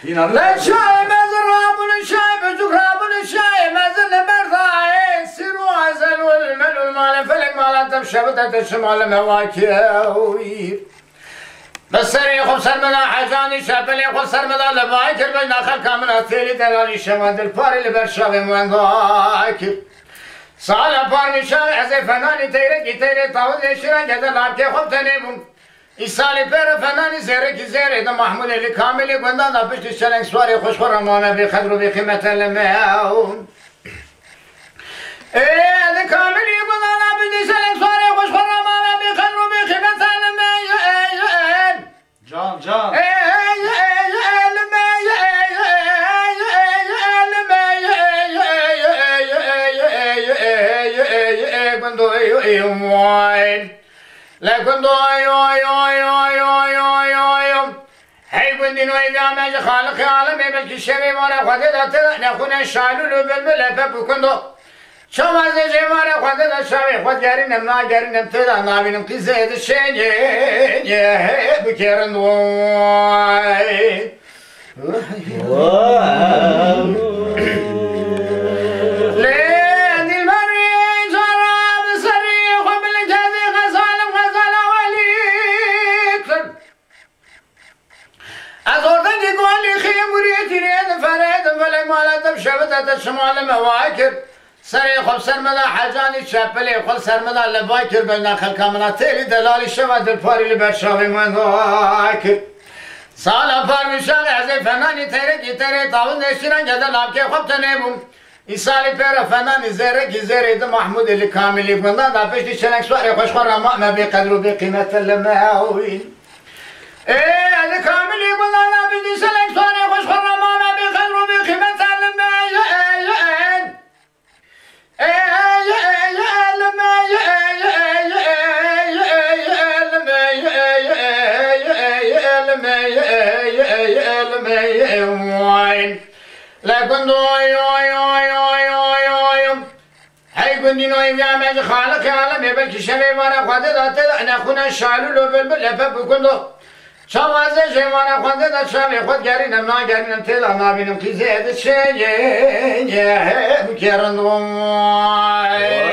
لا شاي مزر رابن الشاي بجوك رابن الشاي مزر لبرضاي سيرو عزل والمل والمال فلك مالا تبشبتة الشمال مواكير بسري خسر ملا حجاني شابلي خسر ملا لباكر بين آخر كامل أثيري دلالي شماد الفاري لبرشاوي موانغاكر سالا بارمي شاوي عزي فناني تيري تيري طاوز يشيرا جدا لابكي خب تنيبون إسالي بير فناني زيري زيري دا محمود اللي كاملي قندا دا بشت الشلنك سواري خوش خرمانا بخدر وبقيمة الماون إيه دا كاملي قندا دا بشت الشلنك سواري خوش خرمانا بخدر وبقيمة الماون جان جان لكن دوي هاي بندين وإذا ما خالق عالمي بلكي الشبي مارا خددا نخونا الشعلول بالبلة بكندو شما زي مارا خددا الشبي خد جارينم نا جارينم تدا نابينم كي زيد الشين بكيرن دوي شبتة الشمال مواكر سري خب سرمدا حجاني شابلي خل سرمدا لباكر بين خل كامناتي دلالي شماد الفاري لبرشاوي مواكر سالا فارمي شارع زي فناني تيري طاول نشيران جدا لابكي خب تنيبون إسالي بيرا فناني زيري دا محمود اللي كاملي بندا دا بيشتي شنك سواري خوش خرما ما بيقدروا بقيمة الماوين إيه اللي كاملي بندا دا بيشتي شنك سواري خوش خرما ما بيقدروا بقيمة لكن دوي هاي كندي نوي يا ماج خالق عالم يبلكي شبي مارا خددا تدا انا خونا شالو بالبل لفب كندو شواز شي مارا خددا شبي خد جارينم نا جارينم تدا ما بينم كي زيد شي بكيرن دوي